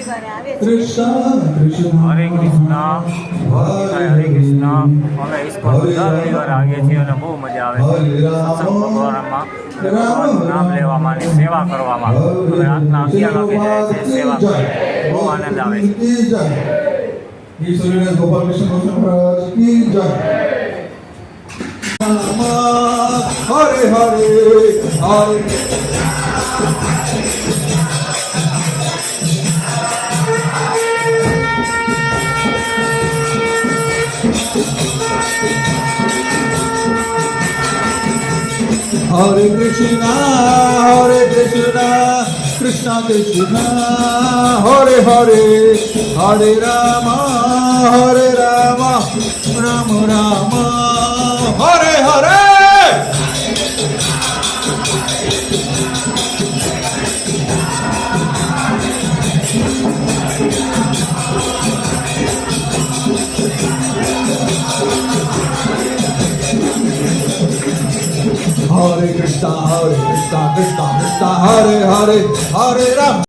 कृष्ण कृष्ण हरे कृष्ण हरे कृष्ण અમે ઇસ્કોન દર રવિવારે આવીએ છીએ અને બહુ મજા આવે છે સત્સંગ ભગવાનમાં અને ભગવાનનું નામ લેવામાં અને સેવા કરવામાં અમે રાતના 11 વાગે જાય છે સેવા કરીએ બહુ આનંદ આવે છે की जय ईश्वरीय गोपाल कृष्ण गोस्वामी महाराज की जय हरे हरे हरे हरे कृष्णा कृष्णा कृष्णा हरे हरे हरे राम राम राम हरे हरे हरे कृष्णा कृष्णा कृष्णा हरे हरे हरे राम